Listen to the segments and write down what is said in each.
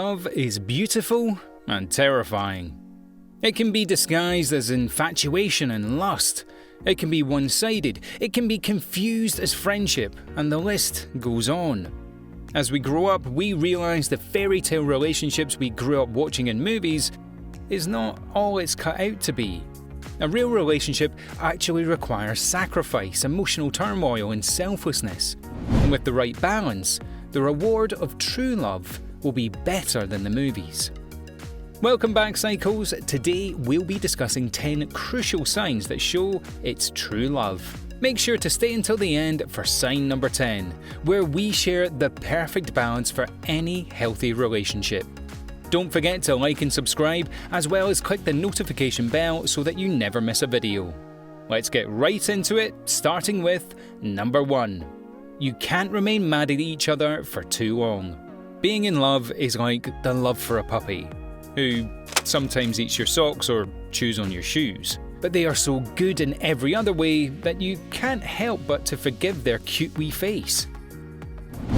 love is beautiful and terrifying. It can be disguised as infatuation and lust. It can be one-sided. It can be confused as friendship, and the list goes on. As we grow up, we realize the fairy tale relationships we grew up watching in movies is not all it's cut out to be. A real relationship actually requires sacrifice, emotional turmoil, and selflessness. And with the right balance, the reward of true love will be better than the movies. Welcome back, Psychos. Today we'll be discussing 10 crucial signs that show it's true love. Make sure to stay until the end for sign number 10, where we share the perfect balance for any healthy relationship. Don't forget to like and subscribe, as well as click the notification bell so that you never miss a video. Let's get right into it, starting with number 1. You can't remain mad at each other for too long. Being in love is like the love for a puppy, who sometimes eats your socks or chews on your shoes. But they are so good in every other way that you can't help but to forgive their cute wee face.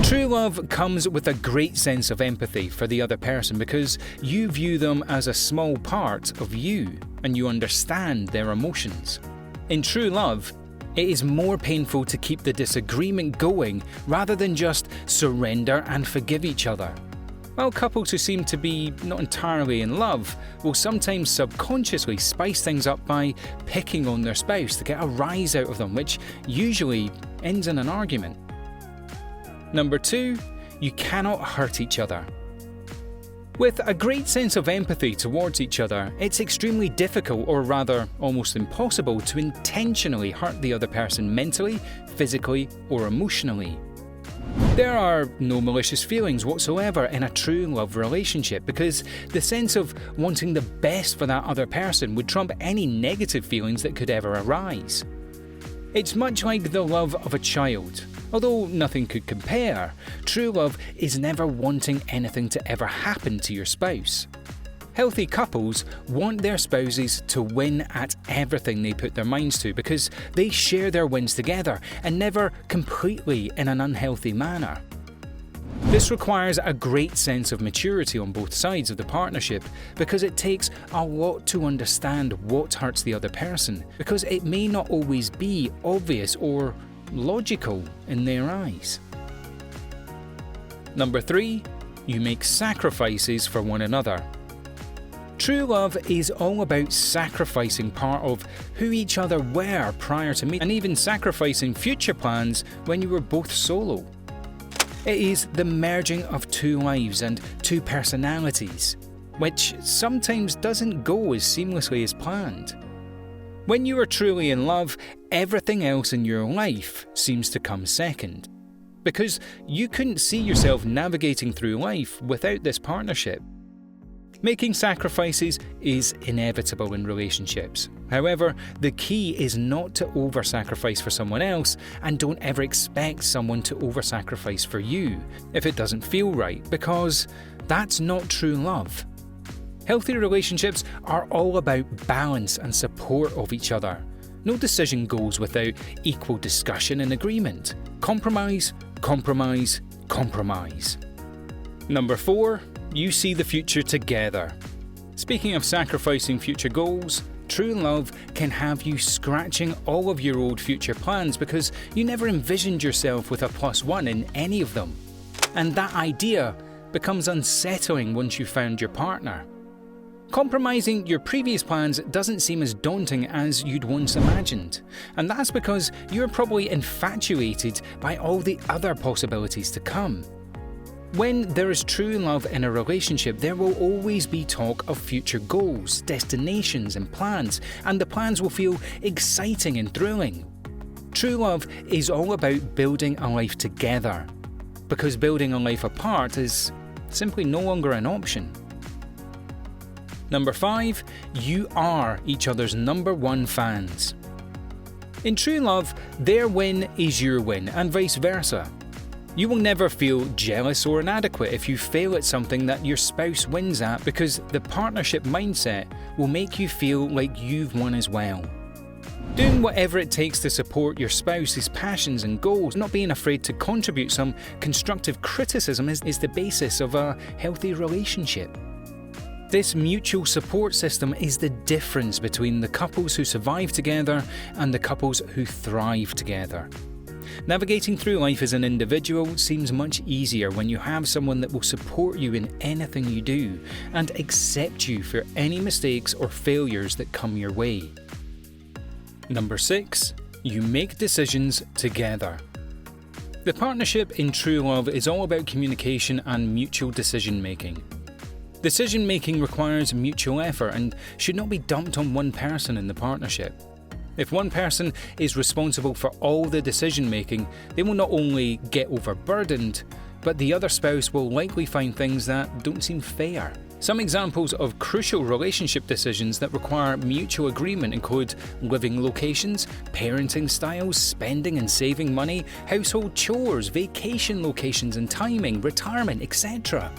True love comes with a great sense of empathy for the other person because you view them as a small part of you and you understand their emotions. In true love, it is more painful to keep the disagreement going rather than just surrender and forgive each other. While couples who seem to be not entirely in love will sometimes subconsciously spice things up by picking on their spouse to get a rise out of them, which usually ends in an argument. Number 2, you cannot hurt each other. With a great sense of empathy towards each other, it's extremely difficult, or rather almost impossible, to intentionally hurt the other person mentally, physically, or emotionally. There are no malicious feelings whatsoever in a true love relationship because the sense of wanting the best for that other person would trump any negative feelings that could ever arise. It's much like the love of a child. Although nothing could compare, true love is never wanting anything to ever happen to your spouse. Healthy couples want their spouses to win at everything they put their minds to because they share their wins together and never completely in an unhealthy manner. This requires a great sense of maturity on both sides of the partnership because it takes a lot to understand what hurts the other person because it may not always be obvious or logical in their eyes. Number 3, you make sacrifices for one another. True love is all about sacrificing part of who each other were prior to meeting and even sacrificing future plans when you were both solo. It is the merging of two lives and two personalities, which sometimes doesn't go as seamlessly as planned. When you are truly in love, everything else in your life seems to come second, because you couldn't see yourself navigating through life without this partnership. Making sacrifices is inevitable in relationships. However, the key is not to over-sacrifice for someone else, and don't ever expect someone to over-sacrifice for you if it doesn't feel right, because that's not true love. Healthy relationships are all about balance and support of each other. No decision goes without equal discussion and agreement. Compromise, compromise, compromise. Number 4, you see the future together. Speaking of sacrificing future goals, true love can have you scratching all of your old future plans because you never envisioned yourself with a +1 in any of them. And that idea becomes unsettling once you found your partner. Compromising your previous plans doesn't seem as daunting as you'd once imagined, and that's because you're probably infatuated by all the other possibilities to come. When there is true love in a relationship, there will always be talk of future goals, destinations, and plans, and the plans will feel exciting and thrilling. True love is all about building a life together, because building a life apart is simply no longer an option. Number 5, you are each other's number 1 fans. In true love, their win is your win, and vice versa. You will never feel jealous or inadequate if you fail at something that your spouse wins at because the partnership mindset will make you feel like you've won as well. Doing whatever it takes to support your spouse's passions and goals, not being afraid to contribute some constructive criticism is the basis of a healthy relationship. This mutual support system is the difference between the couples who survive together and the couples who thrive together. Navigating through life as an individual seems much easier when you have someone that will support you in anything you do and accept you for any mistakes or failures that come your way. Number 6. You make decisions together. The partnership in true love is all about communication and mutual decision making. Decision making requires mutual effort and should not be dumped on one person in the partnership. If one person is responsible for all the decision making, they will not only get overburdened, but the other spouse will likely find things that don't seem fair. Some examples of crucial relationship decisions that require mutual agreement include living locations, parenting styles, spending and saving money, household chores, vacation locations and timing, retirement, etc.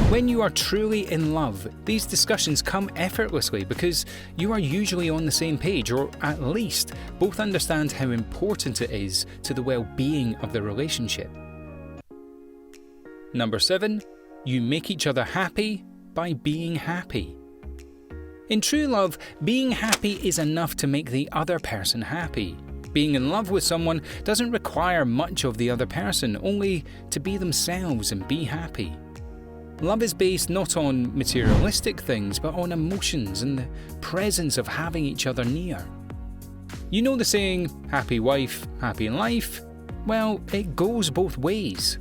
When you are truly in love, these discussions come effortlessly because you are usually on the same page, or at least both understand how important it is to the well-being of the relationship. Number 7. You make each other happy by being happy. In true love, being happy is enough to make the other person happy. Being in love with someone doesn't require much of the other person, only to be themselves and be happy. Love is based not on materialistic things, but on emotions and the presence of having each other near. You know the saying, happy wife, happy life? Well, it goes both ways.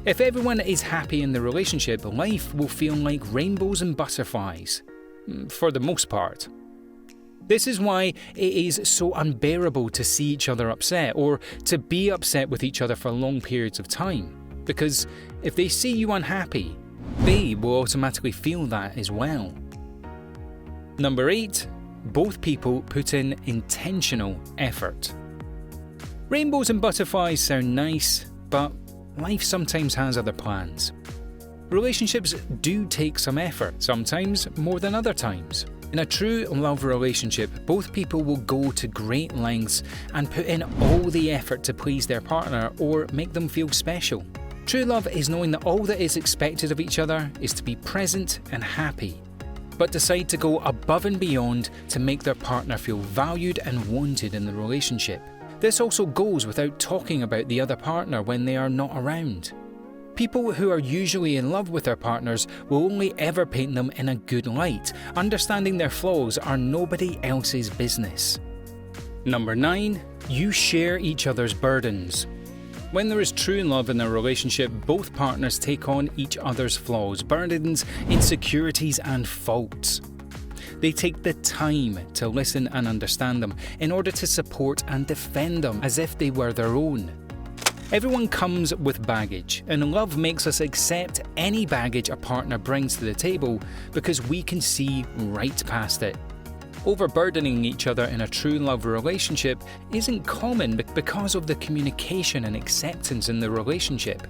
If everyone is happy in the relationship, life will feel like rainbows and butterflies, for the most part. This is why it is so unbearable to see each other upset or to be upset with each other for long periods of time, because if they see you unhappy, they will automatically feel that as well. Number 8. Both people put in intentional effort. Rainbows and butterflies sound nice, but life sometimes has other plans. Relationships do take some effort, sometimes more than other times. In a true love relationship, both people will go to great lengths and put in all the effort to please their partner or make them feel special. True love is knowing that all that is expected of each other is to be present and happy, but decide to go above and beyond to make their partner feel valued and wanted in the relationship. This also goes without talking about the other partner when they are not around. People who are usually in love with their partners will only ever paint them in a good light, understanding their flaws are nobody else's business. Number 9. You share each other's burdens. When there is true love in a relationship, both partners take on each other's flaws, burdens, insecurities and faults. They take the time to listen and understand them in order to support and defend them as if they were their own. Everyone comes with baggage, and love makes us accept any baggage a partner brings to the table because we can see right past it. Overburdening each other in a true love relationship isn't common because of the communication and acceptance in the relationship.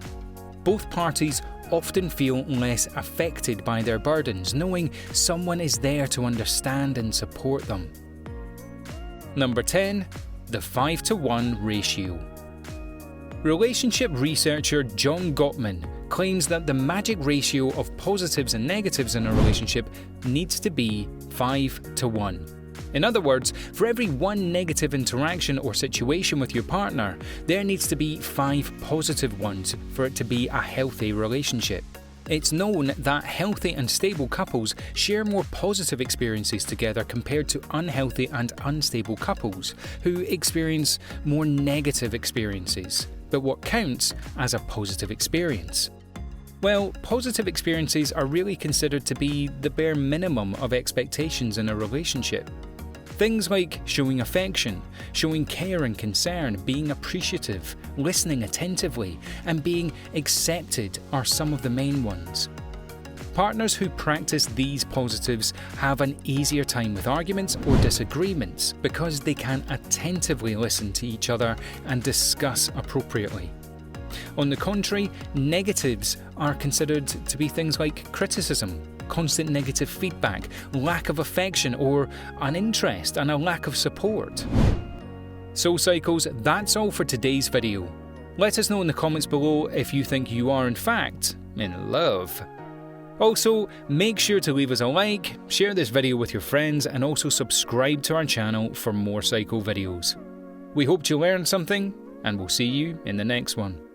Both parties often feel less affected by their burdens, knowing someone is there to understand and support them. Number 10. The 5-to-1 ratio. Relationship researcher John Gottman claims that the magic ratio of positives and negatives in a relationship needs to be 5-to-1. In other words, for every one negative interaction or situation with your partner, there needs to be 5 positive ones for it to be a healthy relationship. It's known that healthy and stable couples share more positive experiences together compared to unhealthy and unstable couples who experience more negative experiences. But what counts as a positive experience? Well, positive experiences are really considered to be the bare minimum of expectations in a relationship. Things like showing affection, showing care and concern, being appreciative, listening attentively, and being accepted are some of the main ones. Partners who practice these positives have an easier time with arguments or disagreements because they can attentively listen to each other and discuss appropriately. On the contrary, negatives are considered to be things like criticism, constant negative feedback, lack of affection or uninterest, and a lack of support. So Psychos, that's all for today's video. Let us know in the comments below if you think you are in fact in love. Also, make sure to leave us a like, share this video with your friends, and also subscribe to our channel for more Psycho videos. We hope you learned something, and we'll see you in the next one.